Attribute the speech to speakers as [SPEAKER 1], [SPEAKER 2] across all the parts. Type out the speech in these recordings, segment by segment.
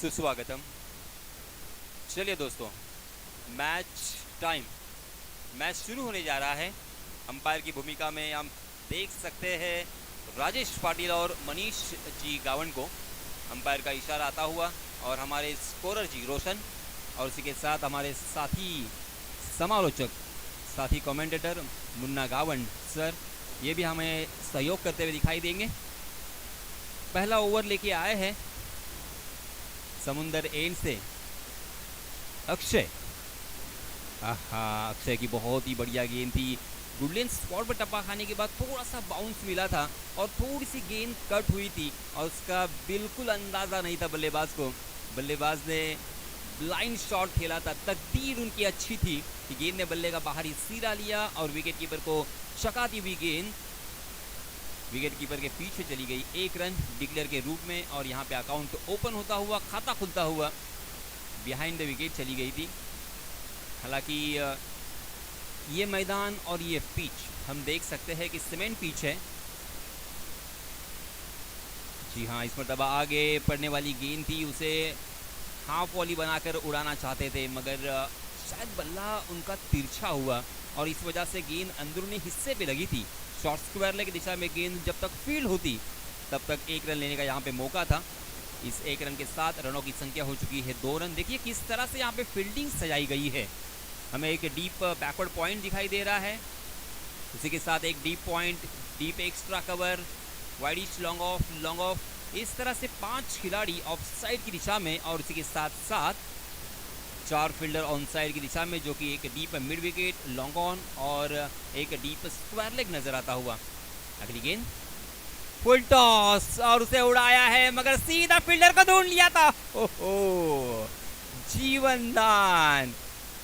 [SPEAKER 1] सुस्वागतम। चलिए दोस्तों, मैच टाइम, मैच शुरू होने जा रहा है। अंपायर की भूमिका में हम देख सकते हैं राजेश पाटिल और मनीष जी गावन को। अंपायर का इशारा आता हुआ और हमारे स्कोरर जी रोशन और उसी के साथ हमारे साथी समालोचक, साथी कमेंटेटर मुन्ना गावन सर, ये भी हमें सहयोग करते हुए दिखाई देंगे। पहला ओवर लेके आए हैं समुंदर एंड से अक्षय। अक्षय की बहुत ही बढ़िया गेंद थी। गुडलेन स्पॉट पर टप्पा खाने के बाद थोड़ा सा बाउंस मिला था और थोड़ी सी गेंद कट हुई थी और उसका बिल्कुल अंदाज़ा नहीं था बल्लेबाज को। बल्लेबाज ने ब्लाइंड शॉट खेला था। तकदीर उनकी अच्छी थी कि गेंद ने बल्ले का बाहरी सिरा लिया और विकेट कीपर को चकाती हुई गेंद विकेट कीपर के पीछे चली गई। 1 रन डिक्लेयर के रूप में और यहाँ पे अकाउंट ओपन होता हुआ, खाता खुलता हुआ बिहाइंड द विकेट चली गई थी। हालांकि ये मैदान और ये पिच हम देख सकते हैं कि सीमेंट पिच है। जी हाँ, इस मरतबा आगे पड़ने वाली गेंद थी, उसे हाफ वॉली बनाकर उड़ाना चाहते थे मगर शायद बल्ला उनका तिरछा हुआ और इस वजह से गेंद अंदरूनी हिस्से पे लगी थी। शॉर्ट स्क्वायर लेग की दिशा में गेंद जब तक फील्ड होती तब तक 1 रन लेने का यहाँ पे मौका था। इस 1 रन के साथ रनों की संख्या हो चुकी है 2 रन। देखिए किस तरह से यहाँ पे फील्डिंग सजाई गई है। हमें एक डीप बैकवर्ड पॉइंट दिखाई दे रहा है, उसी के साथ एक deep point, deep extra cover, widish long off, इस तरह से 5 खिलाड़ी ऑफ साइड की दिशा में और उसी के साथ साथ 4 फील्डर ऑन साइड की दिशा में, जो कि एक deep mid wicket, long on और एक डीप स्क्वायर लेग नजर आता हुआ। अगली गेंद फुल टॉस और उसे उड़ाया है मगर सीधा फील्डर को ढूंढ लिया था। ओहो, जीवन दान।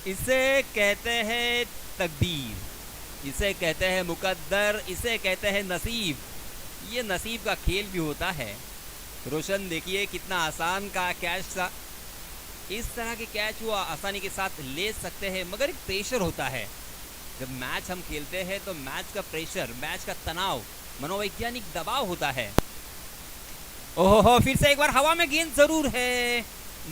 [SPEAKER 1] इसे कहते हैं तकदीर, इसे कहते हैं मुकद्दर, इसे कहते हैं नसीब। ये नसीब का खेल भी होता है। रोशन देखिए कितना आसान का कैच था। इस तरह के कैच वो आसानी के साथ ले सकते हैं मगर एक प्रेशर होता है। जब मैच हम खेलते हैं तो मैच का प्रेशर, मैच का तनाव, मनोवैज्ञानिक दबाव होता है। ओहो, फिर से एक बार हवा में गेंद जरूर है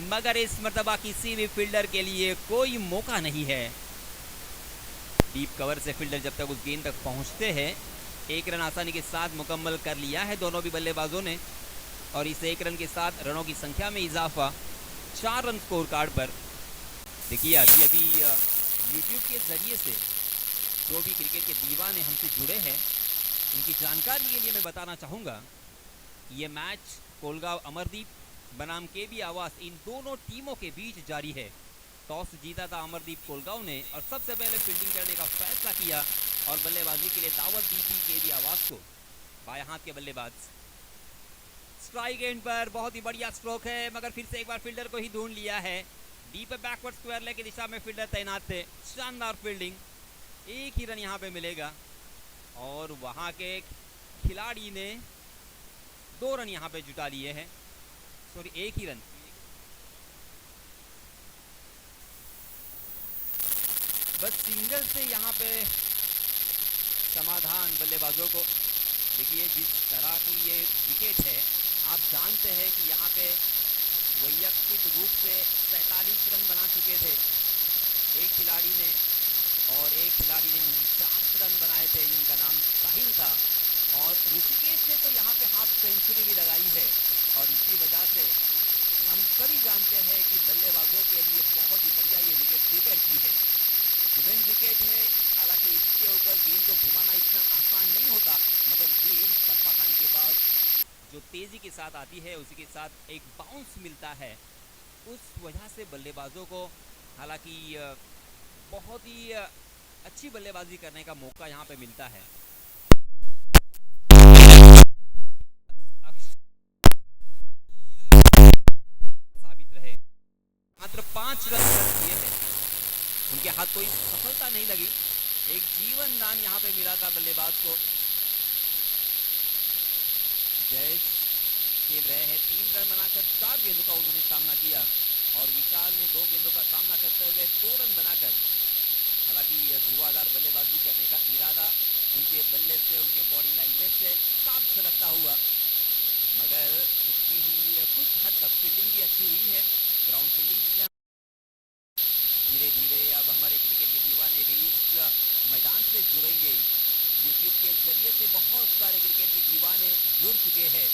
[SPEAKER 1] मगर इस मर्तबा किसी भी फील्डर के लिए कोई मौका नहीं है। डीप कवर से फील्डर जब तक उस गेंद तक पहुंचते हैं, 1 रन आसानी के साथ मुकम्मल कर लिया है दोनों भी बल्लेबाजों ने और इस 1 रन के साथ रनों की संख्या में इजाफा 4 रन स्कोर कार्ड पर। देखिए अभी यूट्यूब के ज़रिए से जो भी क्रिकेट के दीवाने हमसे जुड़े हैं उनकी जानकारी के लिए मैं बताना चाहूँगा, ये मैच कोलगांव अमरदीप बनाम केबी आवास इन दोनों टीमों के बीच जारी है। टॉस जीता था अमरदीप कोलगांव ने और सबसे पहले फील्डिंग करने का फैसला किया और बल्लेबाजी के लिए दावत दी थी केबी आवास को। बाएं हाथ के बल्लेबाज स्ट्राइक एंड पर बहुत ही बढ़िया स्ट्रोक है मगर फिर से एक बार फील्डर को ही ढूंढ लिया है। डीप बैकवर्ड स्क्वायर लेग की दिशा में फील्डर तैनात थे। शानदार फील्डिंग, 1 ही रन यहाँ पे मिलेगा और वहाँ के खिलाड़ी ने 2 रन यहाँ पे जुटा लिए हैं। सॉरी, 1 ही रन। बस सिंगल से यहाँ पे समाधान बल्लेबाजों को। देखिए जिस तरह की ये विकेट है, आप जानते हैं कि यहाँ पे वैयक्तिक रूप से 47 रन बना चुके थे एक खिलाड़ी ने और एक खिलाड़ी ने 49 रन बनाए थे जिनका नाम साहिल था और ऋषिकेश ने तो यहाँ पे हाफ सेंचुरी भी लगाई है और इसी वजह से हम सभी जानते हैं कि बल्लेबाजों के लिए बहुत ही बढ़िया ये विकेट प्रिपेयर की है। सीमेंट विकेट है, हालांकि इसके ऊपर गेंद को घुमाना इतना आसान नहीं होता मगर गेंद टप्पा खाने के बाद जो तेज़ी के साथ आती है उसी के साथ एक बाउंस मिलता है। उस वजह से बल्लेबाजों को हालांकि बहुत ही अच्छी बल्लेबाजी करने का मौका यहाँ पे मिलता है। साबित रहे, मात्र 5 रन किए हैं, उनके हाथ कोई सफलता नहीं लगी। एक जीवन दान यहाँ पे मिला था बल्लेबाज को। जयेश खेल रहे हैं, 3 रन बनाकर 4 गेंदों का उन्होंने सामना किया और विशाल ने 2 गेंदों का सामना करते हुए 2 रन बनाकर, हालांकि धुआंधार बल्लेबाजी करने का इरादा उनके बल्ले से, उनके बॉडी लैंग्वेज से साफ झलकता हुआ मगर उतनी ही कुछ हद तक फील्डिंग भी अच्छी अच्छी हुई है ग्राउंड फील्डिंग जिसे धीरे धीरे अब हमारे क्रिकेट के दीवाने भी इस मैदान से जुड़ेंगे। यूट्यूब के जरिए से बहुत सारे क्रिकेट के दीवाने जुड़ चुके हैं।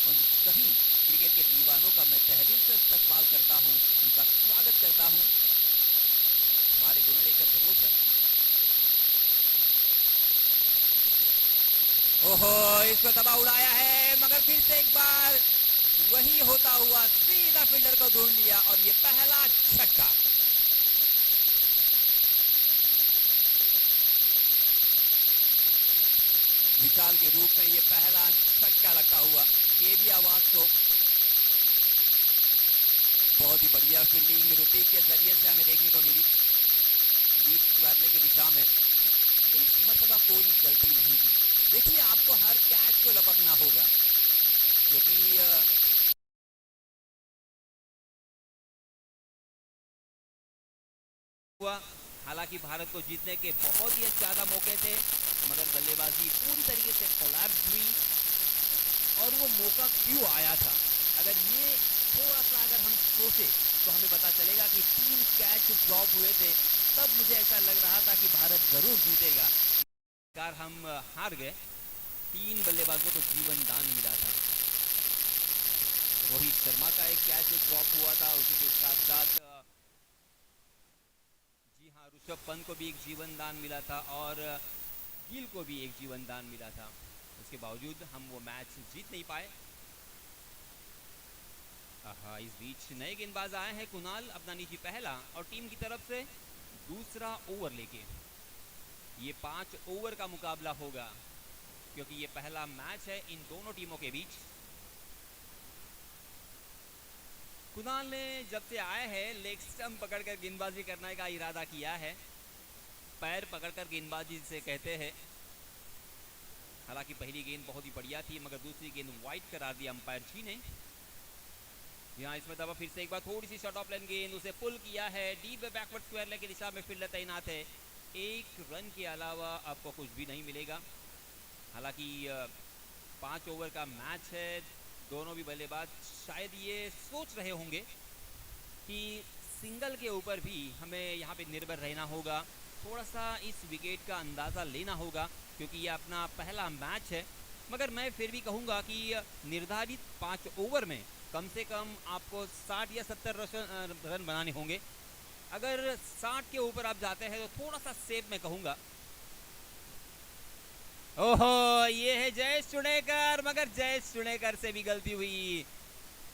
[SPEAKER 1] उन सभी क्रिकेट के दीवानों का मैं तहे दिल से इस्तकबाल करता हूँ, उनका स्वागत करता हूँ। हमारे गुण लेकर रोशन, ओहो इसको दबा उड़ाया है, मगर फिर से एक बार वही होता हुआ सीधा फील्डर को ढूंढ लिया और ये पहला छक्का। विशाल के रूप में ये पहला छक्का लगता हुआ केवी आवाज को। बहुत ही बढ़िया फील्डिंग ऋतिक के जरिए से हमें देखने को मिली डीप स्क्वायर की दिशा में। इस मर्तबा कोई गलती नहीं की। देखिए आपको हर कैच को लपकना होगा क्योंकि हालांकि भारत को जीतने के बहुत ही ज्यादा मौके थे, मगर बल्लेबाजी पूरी तरीके से कोलैप्स हुई। और वो मौका क्यों आया था, अगर ये थोड़ा सा अगर हम सोचे तो हमें पता चलेगा कि 3 कैच ड्रॉप हुए थे, तब मुझे ऐसा लग रहा था कि भारत जरूर जीतेगा। कार हम हार गए। 3 बल्लेबाजों को जीवन दान मिला था। रोहित शर्मा का एक कैच ड्रॉप हुआ था, उसी के साथ साथ जी हाँ ऋषभ पंत को भी एक जीवन दान मिला था और गिल को भी एक जीवन दान मिला था। उसके बावजूद हम वो मैच जीत नहीं पाए। इस बीच नए गेंदबाज आए हैं कुणाल अपना निजी पहला और टीम की तरफ से दूसरा ओवर लेके। ये 5 ओवर का मुकाबला होगा क्योंकि ये पहला मैच है इन दोनों टीमों के बीच। कुणाल ने जब से आए हैं लेग स्टंप पकड़कर गेंदबाजी करने का इरादा किया है। पैर पकड़कर गेंदबाजी से कहते हैं। हालांकि पहली गेंद बहुत ही बढ़िया थी, मगर दूसरी गेंद वाइड करार दिया अंपायर जी ने। यहाँ इसमें दबा फिर से एक बार थोड़ी सी शॉर्ट ऑफ लाइन गेंद, उसे पुल किया है डीप बैकवर्ड स्क्वायर लेग की दिशा में फील्डर तैनात है। 1 रन के अलावा आपको कुछ भी नहीं मिलेगा। हालांकि 5 ओवर का मैच है, दोनों भी बल्लेबाज शायद ये सोच रहे होंगे कि सिंगल के ऊपर भी हमें यहाँ पे निर्भर रहना होगा, थोड़ा सा इस विकेट का अंदाज़ा लेना होगा क्योंकि ये अपना पहला मैच है। मगर मैं फिर भी कहूँगा कि निर्धारित 5 ओवर में कम से कम आपको 60 या 70 रन बनाने होंगे। अगर 60 के ऊपर आप जाते हैं तो थोड़ा सा सेफ मैं कहूँगा। ओहो ये है जयेश चुनेकर, मगर जयेश चुनेकर से भी गलती हुई।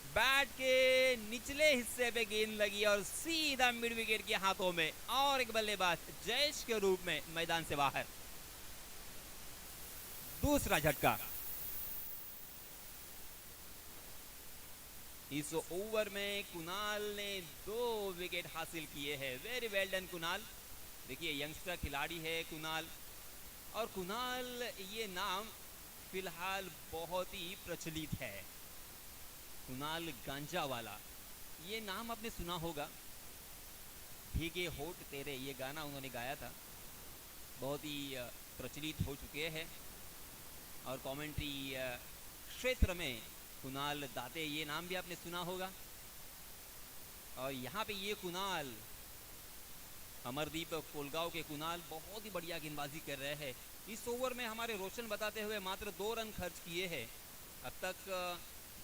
[SPEAKER 1] बैट के निचले हिस्से पे गेंद लगी और सीधा मिड विकेट के हाथों में और एक बल्लेबाज जयेश के रूप में मैदान से बाहर। दूसरा झटका। इस ओवर में कुणाल ने 2 विकेट हासिल किए हैं। Very well done Kunal. देखिए यंगस्टर खिलाड़ी है कुणाल, और कुणाल ये नाम फिलहाल बहुत ही प्रचलित है। कुणाल गांजा वाला, ये नाम आपने सुना होगा। भीगे होठ तेरे ये गाना उन्होंने गाया था, बहुत ही प्रचलित हो चुके हैं। और कमेंट्री क्षेत्र में कुणाल दाते ये नाम भी आपने सुना होगा। और यहाँ पे ये कुणाल, अमरदीप कोलगांव के कुणाल बहुत ही बढ़िया गेंदबाजी कर रहे हैं। इस ओवर में हमारे रोशन बताते हुए मात्र 2 रन खर्च किए हैं। अब तक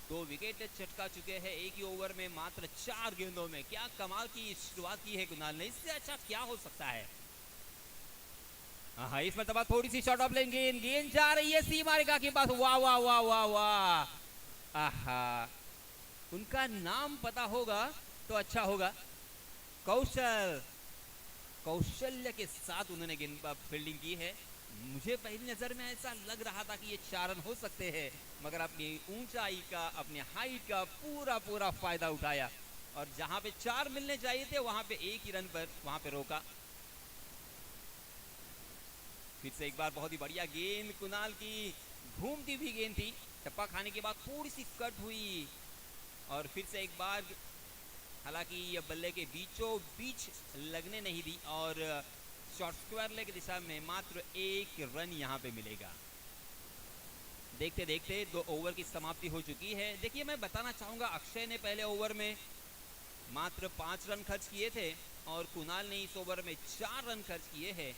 [SPEAKER 1] 2 विकेट चटका चुके हैं एक ही ओवर में, मात्र 4 गेंदों में। क्या कमाल की शुरुआत की है कुणाल ने, इससे अच्छा क्या हो सकता है। हाँ इस मतलब थोड़ी सी शॉर्ट ऑफ लाइन गेंद, गेंद जा रही है सीमारेखा के पास। वाह वाह वाह वाह वाह। आहा, उनका नाम पता होगा तो अच्छा होगा। कौशल्य के साथ उन्होंने गेंद फील्डिंग की है। मुझे पहली नजर में ऐसा लग रहा था कि ये 4 रन हो सकते हैं, मगर अपनी ऊंचाई का, अपने हाइट का पूरा फायदा उठाया और जहां पे 4 मिलने चाहिए थे वहां पे 1 ही रन पर वहां पे रोका। फिर से एक बार बहुत ही बढ़िया गेंद कुणाल की, घूमती हुई गेंद थी, टप्पा खाने के बाद थोड़ी सी कट हुई और फिर से एक बार, हालांकि ये बल्ले के बीचों बीच लगने नहीं दी और शॉर्ट स्क्वायर लेग की दिशा में मात्र 1 रन यहाँ पे मिलेगा। देखते देखते 2 ओवर की समाप्ति हो चुकी है। देखिए, मैं बताना चाहूँगा, अक्षय ने पहले ओवर में मात्र 5 रन खर्च किए थे और कुणाल ने इस ओवर में 4 रन खर्च किए हैं।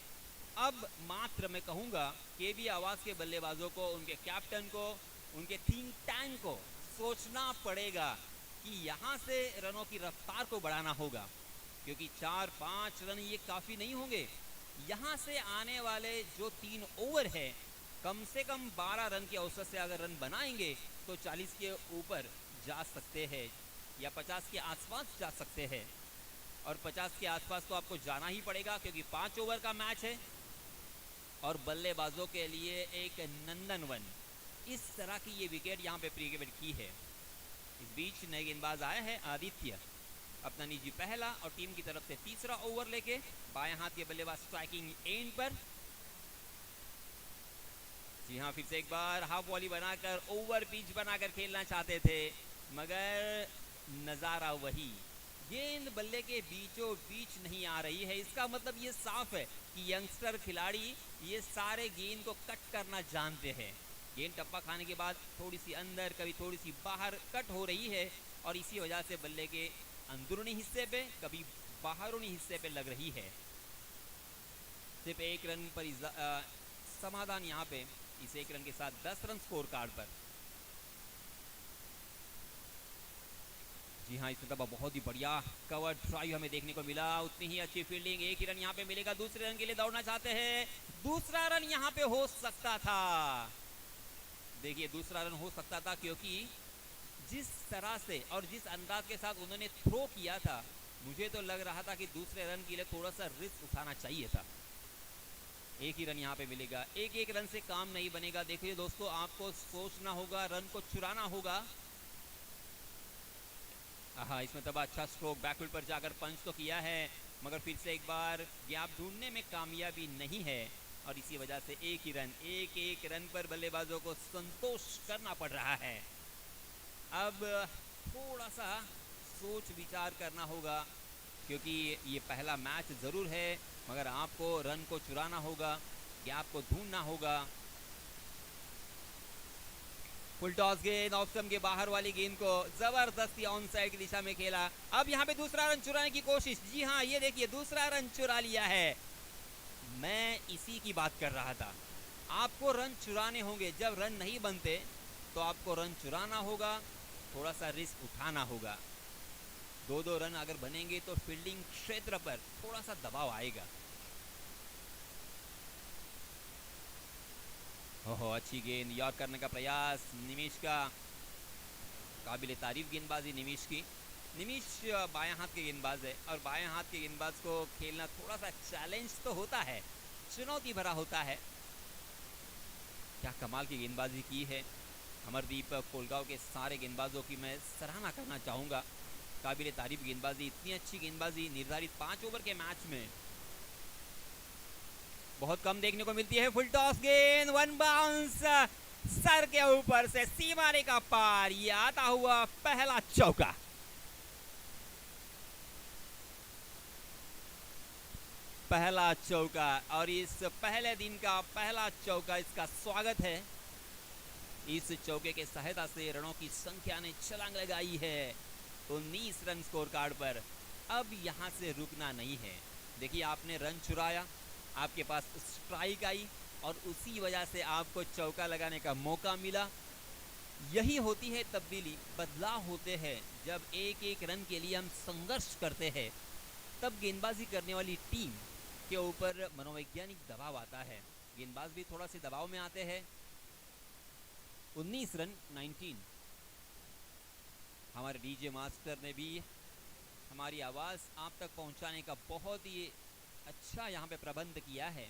[SPEAKER 1] अब मात्र मैं कहूँगा केबी आवास के बल्लेबाजों को, उनके कैप्टन को, उनके थिंक टैंक को सोचना पड़ेगा कि यहाँ से रनों की रफ्तार को बढ़ाना होगा, क्योंकि 4-5 रन ये काफ़ी नहीं होंगे। यहाँ से आने वाले जो 3 ओवर है, कम से कम 12 रन की औसत से अगर रन बनाएंगे तो 40 के ऊपर जा सकते हैं या 50 के आसपास जा सकते हैं। और 50 के आसपास तो आपको जाना ही पड़ेगा, क्योंकि 5 ओवर का मैच है और बल्लेबाजों के लिए एक नंदनवन। इस तरह की ये विकेट यहाँ पे प्री विकेट की है। इस बीच नए गेंदबाज आया है आदित्य, अपना निजी पहला और टीम की तरफ से तीसरा ओवर लेके। बाएं हाथ के बल्लेबाज स्ट्राइकिंग एंड पर। जी हाँ, फिर से एक बार हाफ वॉली बनाकर ओवर पिच बनाकर खेलना चाहते थे, मगर नज़ारा वही, गेंद बल्ले के बीचों बीच नहीं आ रही है। इसका मतलब ये साफ है कि यंगस्टर खिलाड़ी ये सारे गेंद को कट करना जानते हैं। गेंद टप्पा खाने के बाद थोड़ी सी अंदर, कभी थोड़ी सी बाहर कट हो रही है और इसी वजह से बल्ले के अंदरूनी हिस्से पे, कभी बाहरूनी हिस्से पे लग रही है। सिर्फ 1 रन पर समाधान यहाँ पे, इस 1 रन के साथ 10 रन स्कोर कार्ड पर। जी हाँ, इसमें तब बहुत ही बढ़िया कवर ड्राइव हमें देखने को मिला, उतनी ही अच्छी फील्डिंग। 1 ही रन यहाँ पे मिलेगा, दूसरे रन के लिए दौड़ना चाहते हैं। दूसरा रन यहाँ पे हो सकता था। देखिए, दूसरा रन हो सकता था, क्योंकि जिस तरह से और जिस अंदाज के साथ उन्होंने थ्रो किया था, मुझे तो लग रहा था कि दूसरे रन के लिए थोड़ा सा रिस्क उठाना चाहिए था। 1 ही रन यहाँ पे मिलेगा। एक रन से काम नहीं बनेगा। देखिए दोस्तों, आपको सोचना होगा, रन को चुराना होगा। हाँ, इसमें तब अच्छा स्ट्रोक बैकफुट पर जाकर पंच तो किया है, मगर फिर से एक बार गैप ढूंढने में कामयाबी नहीं है और इसी वजह से 1 ही रन, एक रन पर बल्लेबाजों को संतोष करना पड़ रहा है। अब थोड़ा सा सोच विचार करना होगा, क्योंकि ये पहला मैच ज़रूर है, मगर आपको रन को चुराना होगा, गैप को ढूंढना होगा। फुल टॉस गेंद, ऑफ स्टंप के बाहर वाली गेंद को जबरदस्ती ऑन साइड की दिशा में खेला। अब यहाँ पे दूसरा रन चुराने की कोशिश। जी हाँ, ये देखिए, दूसरा रन चुरा लिया है। मैं इसी की बात कर रहा था। आपको रन चुराने होंगे, जब रन नहीं बनते तो आपको रन चुराना होगा, थोड़ा सा रिस्क उठाना होगा। 2-2 रन अगर बनेंगे तो फील्डिंग क्षेत्र पर थोड़ा सा दबाव आएगा। ओहो, अच्छी गेंद, यॉर्क करने का प्रयास निमिष का, काबिले तारीफ गेंदबाजी निमिष की। निमिष बायां हाथ के गेंदबाज है और बायां हाथ के गेंदबाज को खेलना थोड़ा सा चैलेंज तो होता है, चुनौती भरा होता है। क्या कमाल की गेंदबाजी की है। अमरदीप कोलगांव के सारे गेंदबाजों की मैं सराहना करना चाहूँगा। काबिले तारीफ गेंदबाजी, इतनी अच्छी गेंदबाजी निर्धारित 5 ओवर के मैच में बहुत कम देखने को मिलती है। फुल टॉस गेंद, 1 बाउंस, सर के ऊपर से सीमा रेखा पार, ये आता हुआ पहला चौका। पहला चौका और इस पहले दिन का पहला चौका, इसका स्वागत है। इस चौके के सहायता से रनों की संख्या ने छलांग लगाई है 19 रन स्कोर कार्ड पर। अब यहां से रुकना नहीं है। देखिए, आपने रन चुराया, आपके पास स्ट्राइक आई और उसी वजह से आपको चौका लगाने का मौका मिला। यही होती है तब्दीली, बदलाव होते हैं। जब 1-1 रन के लिए हम संघर्ष करते हैं, तब गेंदबाजी करने वाली टीम के ऊपर मनोवैज्ञानिक दबाव आता है। गेंदबाज भी थोड़ा से दबाव में आते हैं। 19 रन 19। हमारे डीजे मास्टर ने भी हमारी आवाज़ आप तक पहुंचाने का बहुत ही अच्छा यहाँ पे प्रबंध किया है।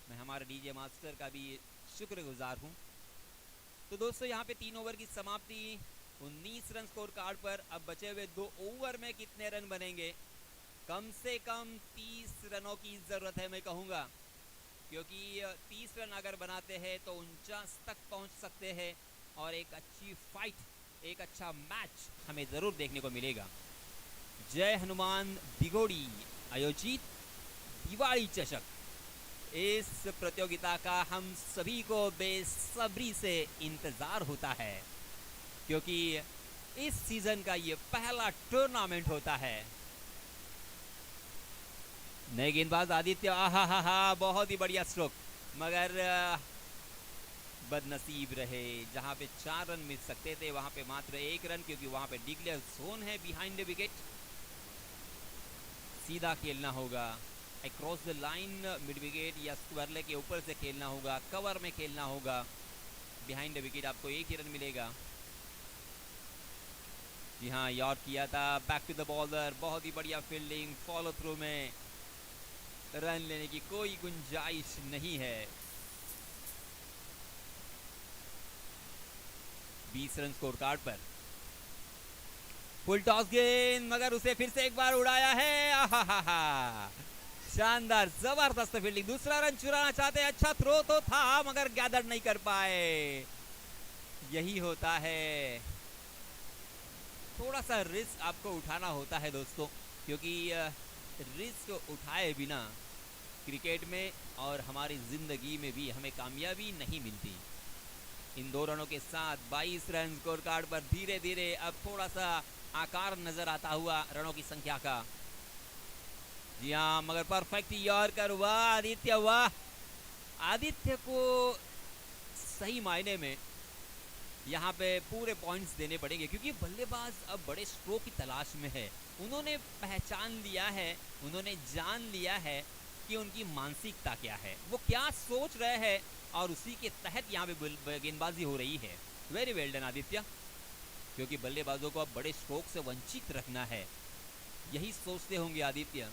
[SPEAKER 1] मैं हमारे डीजे मास्टर का भी शुक्रगुजार हूँ। तो दोस्तों, यहाँ पे 3 ओवर की समाप्ति, 19 रन स्कोर कार्ड पर। अब बचे हुए 2 ओवर में कितने रन बनेंगे? कम से कम 30 रनों की ज़रूरत है, मैं कहूँगा, क्योंकि 30 रन अगर बनाते हैं तो 49 तक पहुँच सकते हैं और एक अच्छी फाइट, एक अच्छा मैच हमें ज़रूर देखने को मिलेगा। जय हनुमान दिगोड़ी आयोजित दिवाली चषक इस प्रतियोगिता का हम सभी को बेसब्री से इंतजार होता है, क्योंकि इस सीजन का ये पहला टूर्नामेंट होता है। नए गेंदबाज आदित्य, आहा हा हा, बहुत ही बढ़िया स्ट्रोक, मगर बदनसीब रहे। जहां पे 4 रन मिल सकते थे वहां पे मात्र 1 रन, क्योंकि वहां पे डिक्लेयर जोन है बिहाइंड द विकेट। सीधा खेलना होगा, across the line mid wicket या स्क्वायर लेग के ऊपर से खेलना होगा, कवर में खेलना होगा। बिहाइंड द विकेट आपको 1 ही रन मिलेगा। जी हाँ, यॉर्क किया था, बैक टू द बॉलर, बहुत ही बढ़िया फील्डिंग, फॉलो थ्रू में रन लेने की कोई गुंजाइश नहीं है। 20 रन स्कोर कार्ड पर। फुल टॉस गेंद, मगर उसे फिर से एक बार उड़ाया है। आहा, शानदार, जबरदस्त फील्डिंग, दूसरा रन चुराना चाहते हैं। अच्छा थ्रो तो था मगर गैदर नहीं कर पाए। यही होता है, थोड़ा सा रिस्क आपको उठाना होता है दोस्तों, क्योंकि रिस्क उठाए बिना क्रिकेट में और हमारी जिंदगी में भी हमें कामयाबी नहीं मिलती। इन 2 रनों के साथ 22 रन स्कोर कार्ड पर। धीरे धीरे अब थोड़ा सा आकार नजर आता हुआ रनों की संख्या का। जी हाँ, मगर परफेक्ट यॉर्कर, वाह आदित्य, वाह। आदित्य को सही मायने में यहाँ पे पूरे पॉइंट्स देने पड़ेंगे, क्योंकि बल्लेबाज अब बड़े स्ट्रोक की तलाश में है। उन्होंने पहचान लिया है, उन्होंने जान लिया है कि उनकी मानसिकता क्या है, वो क्या सोच रहे हैं, और उसी के तहत यहाँ पे गेंदबाजी हो रही है। वेरी वेल डन आदित्य, क्योंकि बल्लेबाजों को अब बड़े स्ट्रोक से वंचित रखना है, यही सोचते होंगे आदित्य।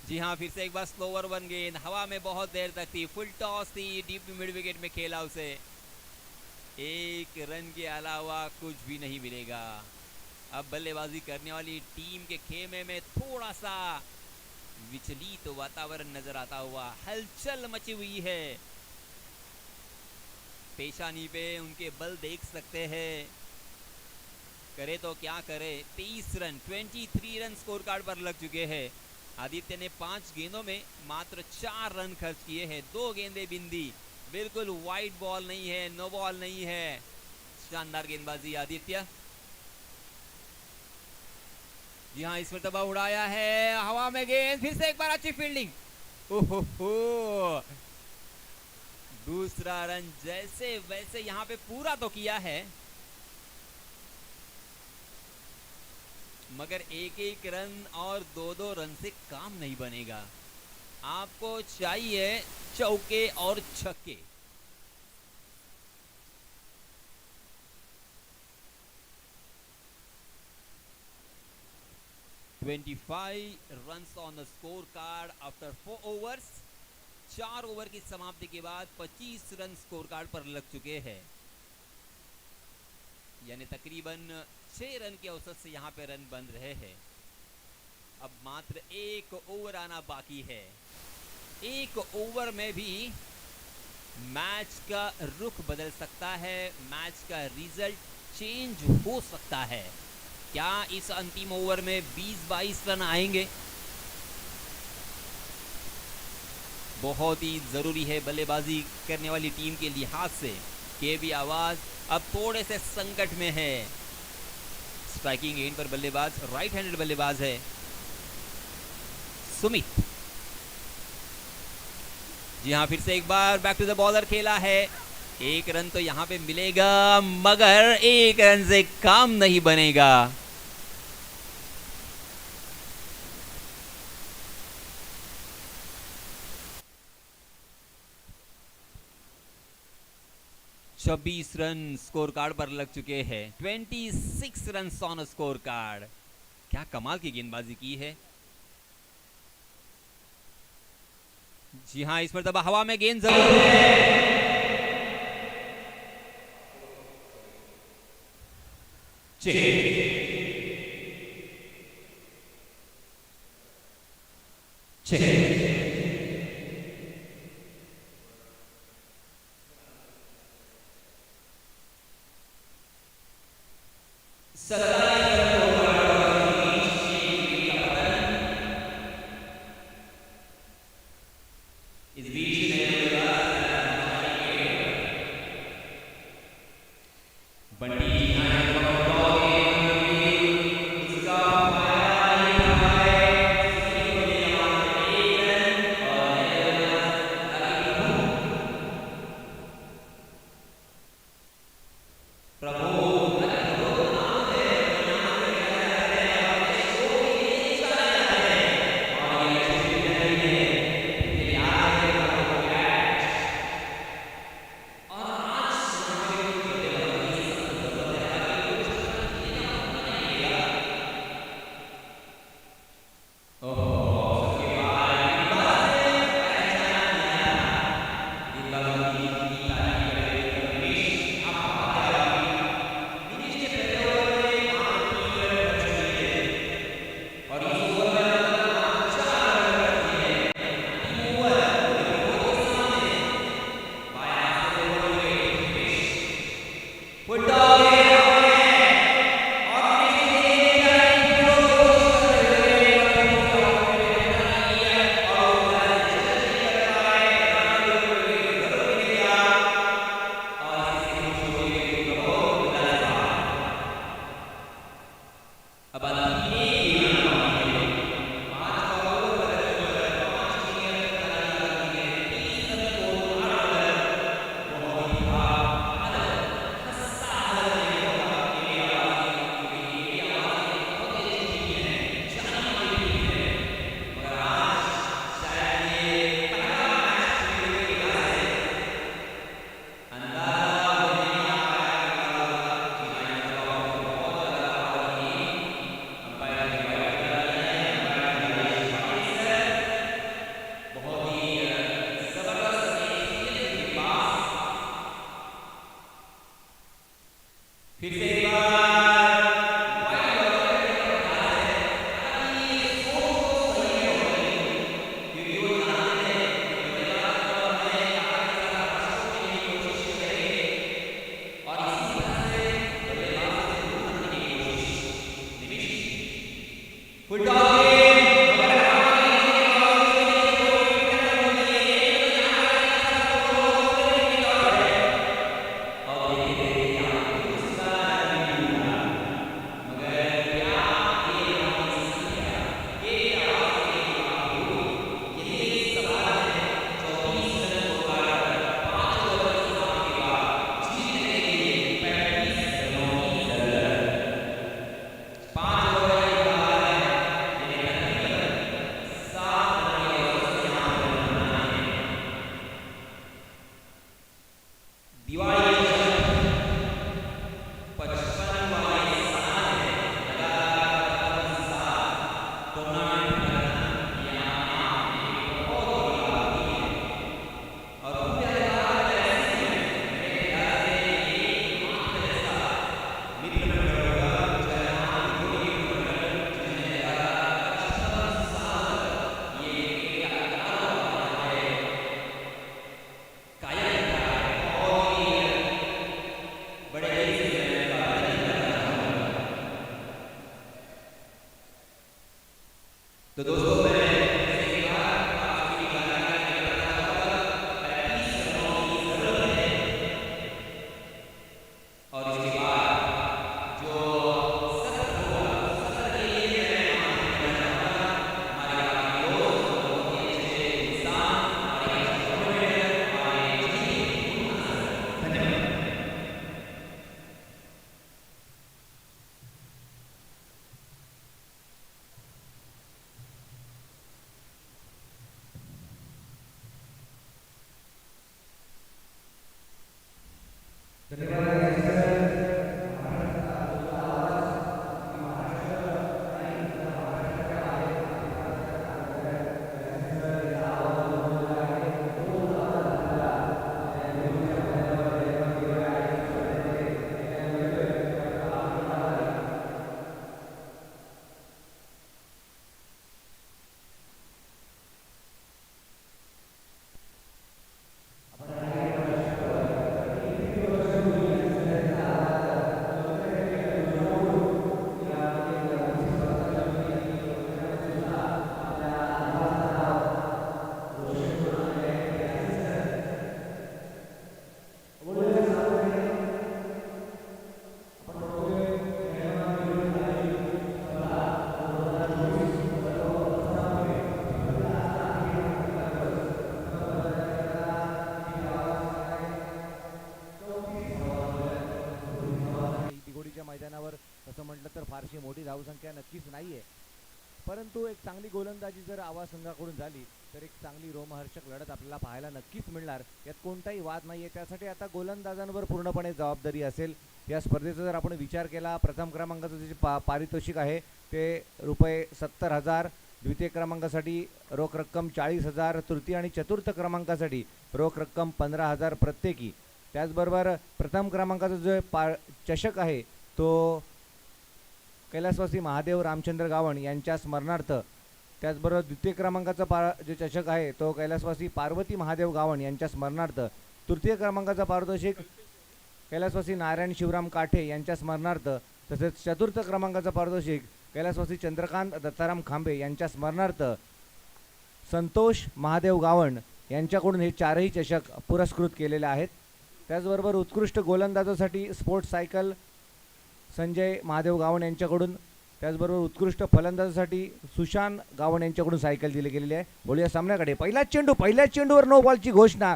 [SPEAKER 1] जी हाँ, फिर से एक बार स्लोवर 1 गेंद, हवा में बहुत देर तक थी, फुल टॉस थी, डीप मिड विकेट में खेला उसे। 1 रन के अलावा कुछ भी नहीं मिलेगा। अब बल्लेबाजी करने वाली टीम के खेमे में थोड़ा सा विचलित वातावरण नजर आता हुआ, हलचल मची हुई है। पेशानी पे उनके बल देख सकते हैं, करे तो क्या करे। 23 रन, 23 रन स्कोर कार्ड पर लग चुके हैं। आदित्य ने 5 गेंदों में मात्र 4 रन खर्च किए हैं, 2 गेंदे बिंदी, बिल्कुल वाइड बॉल नहीं है, नो बॉल नहीं है। शानदार गेंदबाजी आदित्य। जी हाँ, इस मरतबा उड़ाया है, हवा में गेंद, फिर से एक बार अच्छी फील्डिंग। ओहो, दूसरा रन जैसे वैसे यहाँ पे पूरा तो किया है, मगर 1-1 रन और 2-2 रन से काम नहीं बनेगा। आपको चाहिए चौके और छक्के। runs on the score card after 4 overs। 4 over की समाप्ति के बाद 25 रन स्कोर कार्ड पर लग चुके हैं, यानी तकरीबन 6 रन के औसत से यहाँ पे रन बन रहे हैं। अब मात्र 1 ओवर आना बाकी है। 1 ओवर में भी मैच का रुख बदल सकता है, मैच का रिजल्ट चेंज हो सकता है। क्या इस अंतिम ओवर में 20-22 रन आएंगे? बहुत ही जरूरी है बल्लेबाजी करने वाली टीम के लिहाज से। केबी आवाज अब थोड़े से संकट में है। स्ट्राइकिंग एंड पर बल्लेबाज राइट हैंडेड बल्लेबाज है सुमित। जी हाँ, फिर से एक बार बैक टू द बॉलर खेला है। 1 रन तो यहाँ पे मिलेगा, मगर 1 रन से काम नहीं बनेगा। छब्बीस रन स्कोर कार्ड पर लग चुके हैं। 26 रन ऑन स्कोर कार्ड। क्या कमाल की गेंदबाजी की है। जी हाँ, इस मरतबा हवा में गेंद जरूर है। पंडित जी आए बताओगे इसका फायदा ये है किसी को ले आते एक और प्रभु फिर से एक बार तो दोस्तों
[SPEAKER 2] मैदानावर तसं म्हटलं तर फारशी मोठी धावसंख्या नक्कीच नाही आहे, परंतु एक चांगली गोलंदाजी जर आवाज संघाकडून झाली तर एक चांगली रोमहर्षक लढत आपल्याला पाहायला नक्कीच मिळणार, यात कोणताही वाद नाही आहे. त्यासाठी आता गोलंदाजांवर पूर्णपणे जबाबदारी असेल. या स्पर्धेचा जर आपण विचार केला, प्रथम क्रमांकाचं जे पारितोषिक आहे ते ₹70,000, द्वितीय क्रमांकासाठी रोख रक्कम 40,000, तृतीय आणि चतुर्थ क्रमांकासाठी रोख रक्कम 15,000 प्रत्येकी. त्याचबरोबर प्रथम क्रमांकाचा जो चषक आहे तो कैलासवासी महादेव रामचंद्र गावण यांच्या स्मरणार्थ, त्याचबरोबर द्वितीय क्रमांकाचा जो चषक आहे तो कैलासवासी पार्वती महादेव गावण यांच्या स्मरणार्थ, तृतीय क्रमांकाचा पारितोषिक कैलासवासी नारायण शिवराम काठे यांच्या स्मरणार्थ, तसेच चतुर्थ क्रमांकाचा पारितोषिक कैलासवासी चंद्रकांत दत्ताराम खांबे यांच्या स्मरणार्थ संतोष महादेव गावण यांच्याकडून हे चारही चषक पुरस्कृत केलेले आहेत. त्याचबरोबर उत्कृष्ट गोलंदाजासाठी स्पोर्ट्स सायकल संजय महादेव गावण यांच्याकडून, त्याचबरोबर उत्कृष्ट फलंदाजासाठी सुशांत गावण यांच्याकडून सायकल दिली गेलेली आहे. बोलूया सामन्याकडे. पहिल्याच चेंडूवर नो बॉलची घोषणा.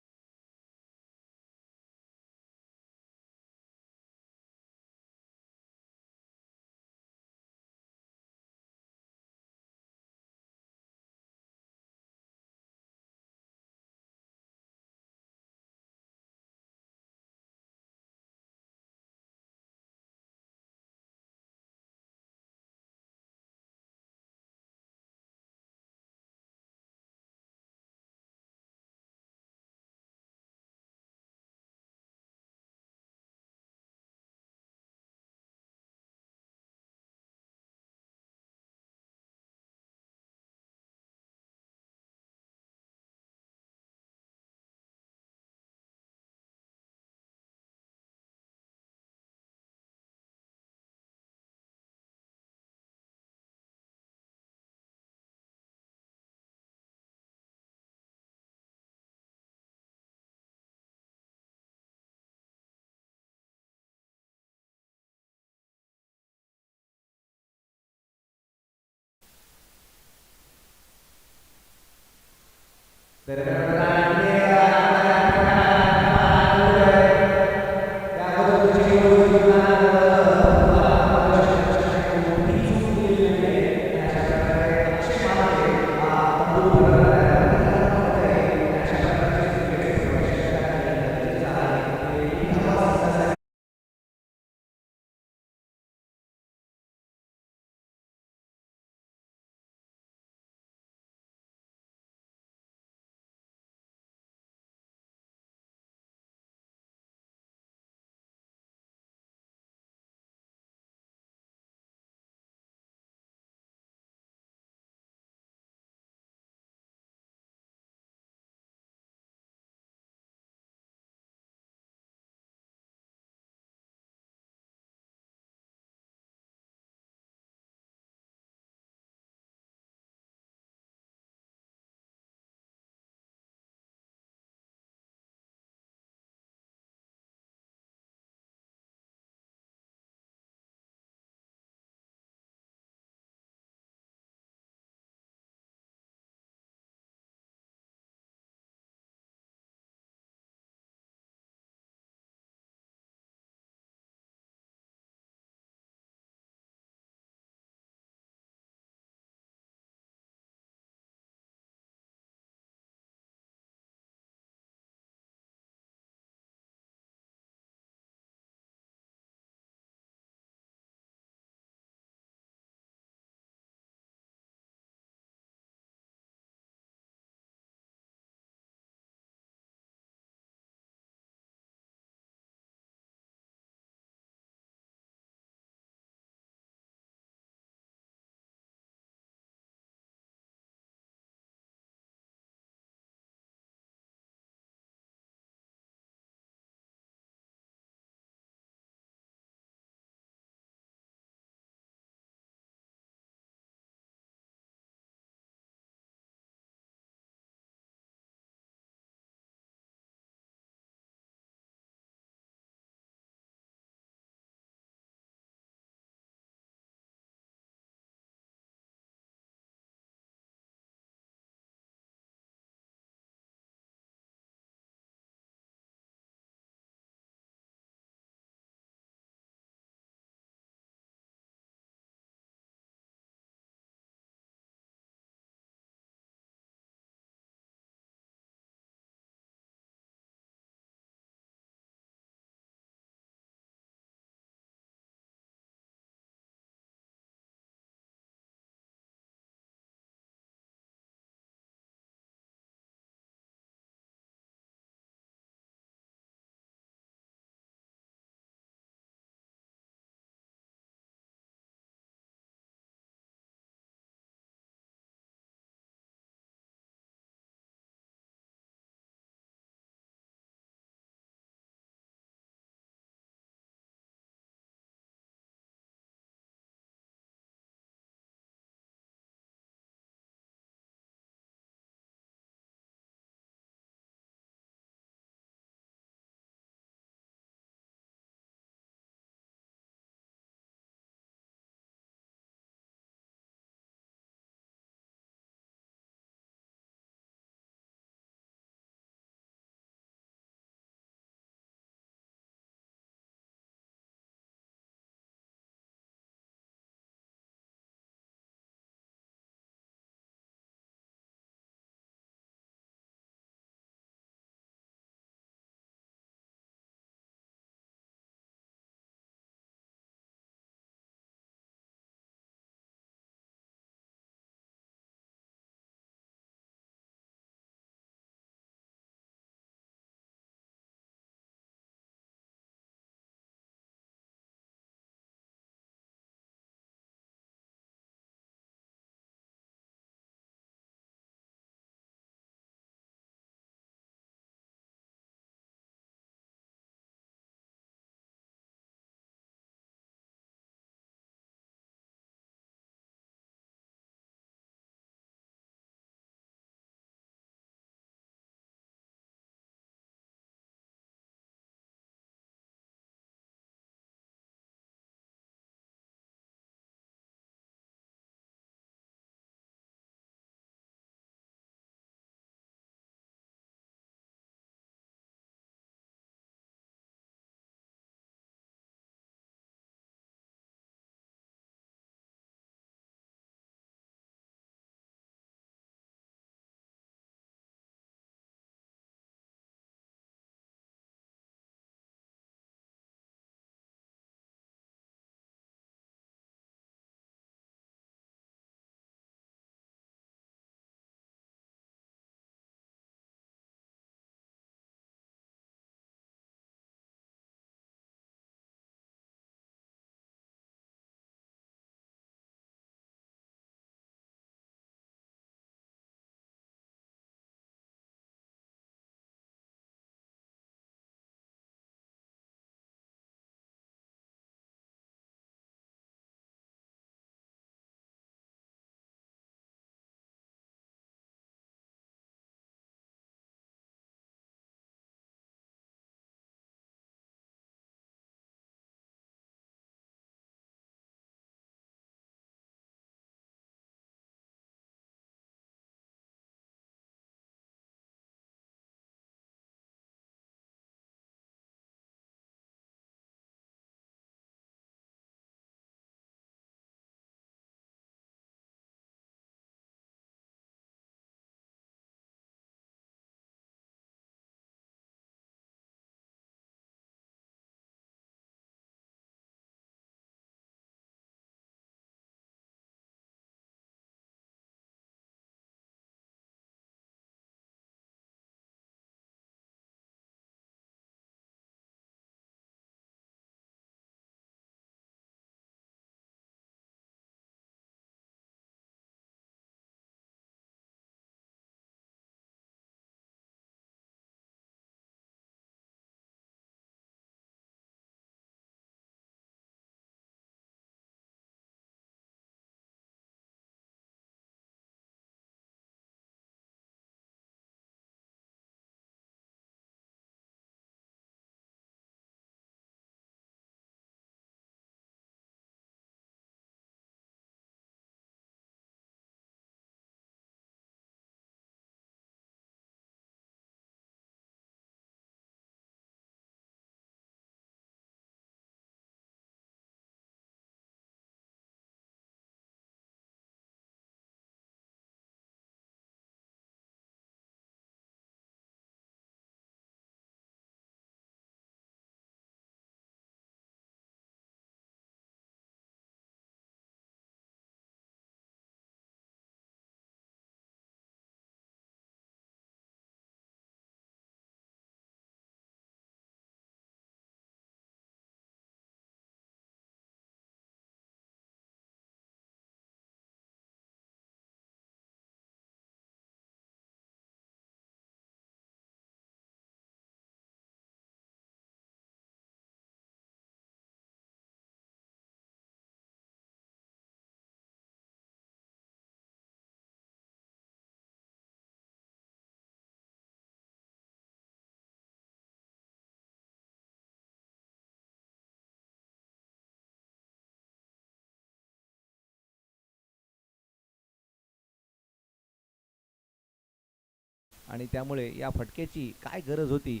[SPEAKER 2] आणि त्यामुळे या फटक्याची काय गरज होती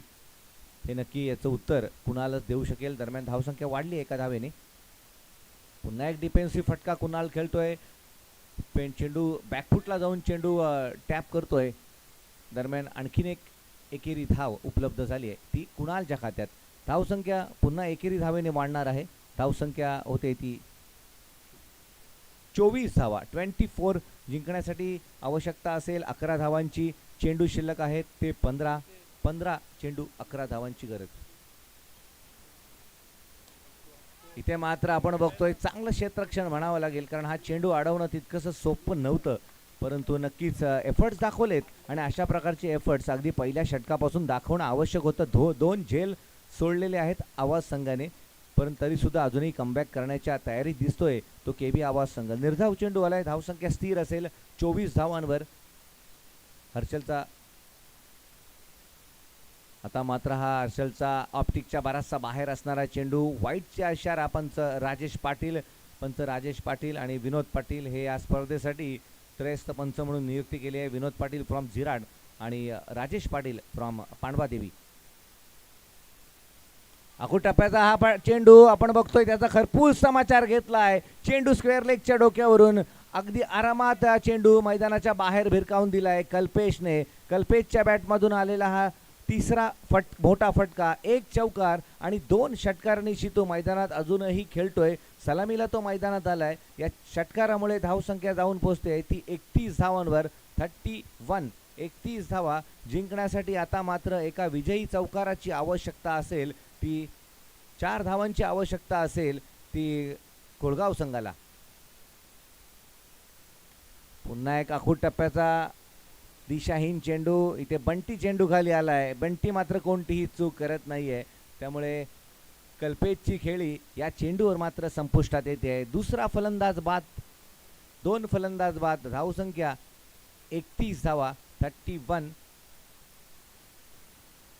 [SPEAKER 2] हे नक्की याचं उत्तर कुणालच देऊ शकेल. दरम्यान धावसंख्या वाढली एका धावेने. पुन्हा एक डिफेन्सिव्ह फटका कुणाल खेळतोय. चेंडू बॅकफुटला जाऊन चेंडू टॅप करतोय. दरम्यान आणखीन एक एकेरी धाव उपलब्ध झाली आहे, ती कुणालच्या खात्यात. धावसंख्या पुन्हा एकेरी धावेने वाढणार आहे. धावसंख्या होते ती 24 धावा. 24 जिंकण्यासाठी आवश्यकता असेल 11 धावांची. चेंडू शिल्लक आहेत ते 15 चेंडू 11 धावांची गरज. इथे मात्र आपण बघतोय चांगलं क्षेत्ररक्षण म्हणावं लागेल, कारण हा चेंडू अडवणं तितकंसं सोपं नव्हतं, परंतु नक्कीच एफर्ट्स दाखवलेत आणि अशा प्रकारचे एफर्ट्स अगदी पहिल्या षटकापासून दाखवणं आवश्यक होतं. दोन झेल सोडलेले आहेत आवाज संघाने, परंतु तरीसुद्धा अजूनही कमबॅक करण्याच्या तयारीत दिसतोय तो केबी आवाज संघ. निर्धाव चेंडू आलाय. धावसंख्या स्थिर असेल 24 धावांवर. हर्षलचा आता मात्र हा हर्षलचा ऑप्टिकच्या बराचसा बाहेर असणारा चेंडू. वाईटच्या इशारा पंच राजेश पाटील आणि विनोद पाटील हे या स्पर्धेसाठी त्रयस्थ पंच म्हणून नियुक्ती केली आहे. विनोद पाटील फ्रॉम झिराड आणि राजेश पाटील फ्रॉम पांडवादेवी. आखूड टप्प्याचा हा चेंडू आपण बघतोय, त्याचा खरपूस समाचार घेतलाय. चेंडू स्क्वेअर लेगच्या डोक्यावरून अगदी आरामात चेंडू मैदानाच्या बाहेर भिरकावून दिलाय कल्पेशने. कल्पेशच्या बॅटमधून आलेला हा तिसरा मोठा फटका. एक चौकार आणि 2 षटकारांनी तो मैदानात अजूनही खेळतोय. सलामीला तो मैदानात आलाय. या षटकारामुळे धावसंख्या जाऊन पोहोचते ती 31 धावांवर. 31 धावा जिंकण्यासाठी आता मात्र एका विजयी चौकाराची आवश्यकता असेल, ती 4 धावांची आवश्यकता असेल ती कोळगाव संघाला. पुन्हा एक आखूड टप्प्याचा दिशाहीन चेंडू. इथे बंटी चेंडू खाली आलाय. बंटी मात्र कोणतीही चूक करत नाहीये, त्यामुळे कल्पेशची खेळी या चेंडूवर मात्र संपुष्टात येते. दुसरा फलंदाज बाद, 2 फलंदाज बाद. धावसंख्या 31 धावा. 31.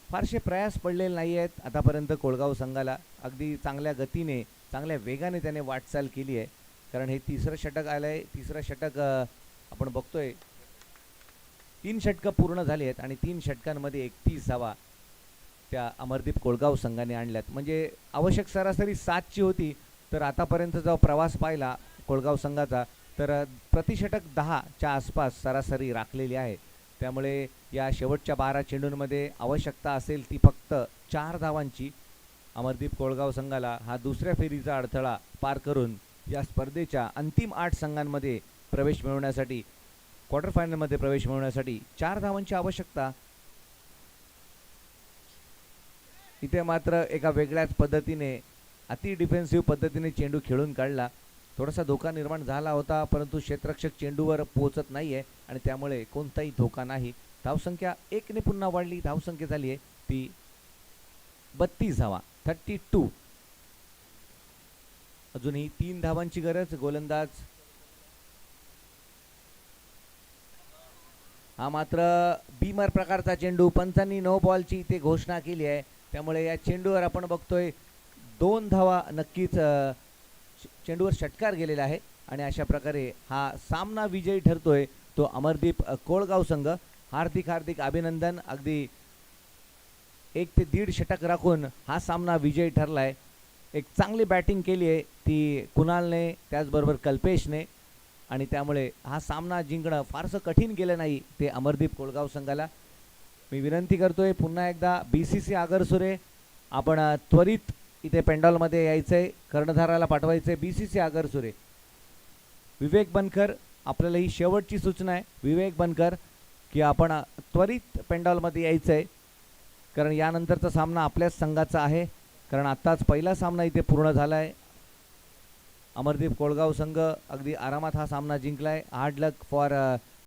[SPEAKER 2] फारसे प्रयास पडलेले नाही आहेत आतापर्यंत कोळगाव संघाला. अगदी चांगल्या गतीने चांगल्या वेगाने त्याने वाटचाल केली आहे, कारण हे तिसरं षटक आलंय. तिसरं षटक आपण बघतोय 3 षटकं पूर्ण झाली आहेत आणि 3 षटकांमध्ये 31 धावा त्या अमरदीप कोळगाव संघाने आणल्यात. म्हणजे आवश्यक सरासरी 7ची होती, तर आतापर्यंत जो प्रवास पाहिला कोळगाव संघाचा तर प्रतिषटक 10च्या आसपास सरासरी राखलेली आहे. त्यामुळे या शेवटच्या 12 चेंडूंमध्ये आवश्यकता असेल ती फक्त 4 धावांची. अमरदीप कोळगाव संघाला हा दुसऱ्या फेरीचा अडथळा पार करून या स्पर्धेच्या अंतिम 8 संघांमध्ये प्रवेश मिळवण्यासाठी, क्वार्टर फायनलमध्ये प्रवेश मिळवण्यासाठी 4 धावांची आवश्यकता. इथे मात्र एका वेगळ्याच पद्धतीने अति डिफेन्सिव्ह पद्धतीने चेंडू खेळून काढला. थोडासा धोका निर्माण झाला होता, परंतु क्षेत्ररक्षक चेंडूवर पोहोचत नाहीये आणि त्यामुळे कोणताही धोका नाही. धावसंख्या 1 ने पुन्हा वाढली. धावसंख्या झाली आहे ती 32 धावा. 32. अजूनही 3 धावांची गरज. गोलंदाज हा मात्र बीमर प्रकारचा चेंडू. पंचांनी नो बॉलची इथे घोषणा केली आहे, त्यामुळे या चेंडूवर आपण बघतोय 2 धावा नक्कीच चेंडूवर षटकार गेलेला आहे आणि अशा प्रकारे हा सामना विजयी ठरतोय तो अमरदीप कोळगाव संघ. हार्दिक अभिनंदन. अगदी 1 ते 1.5 षटक राखून हा सामना विजयी ठरलाय. एक चांगली बॅटिंग केली आहे ती कुणालने, त्याचबरोबर कल्पेशने, आणि त्यामुळे हा सामना जिंकणं फारसं कठीण गेलं नाही ते अमरदीप कोळगाव संघाला. मी विनंती करतोय पुन्हा एकदा BCC आगरसुरे, आपण त्वरित इथे पेंडॉलमध्ये यायचंय, कर्णधाराला पाठवायचंय. BCC आगरसुरे, विवेक बनकर, आपल्याला ही शेवटची सूचना आहे विवेक बनकर की आपण त्वरित पेंडॉलमध्ये यायचंय, कारण यानंतरचा सामना आपल्याच संघाचा आहे. कारण आत्ताच पहिला सामना इथे पूर्ण झाला आहे. अमरदीप कोळगाव संघ अगदी आरामात हा सामना जिंकलाय. Hard luck for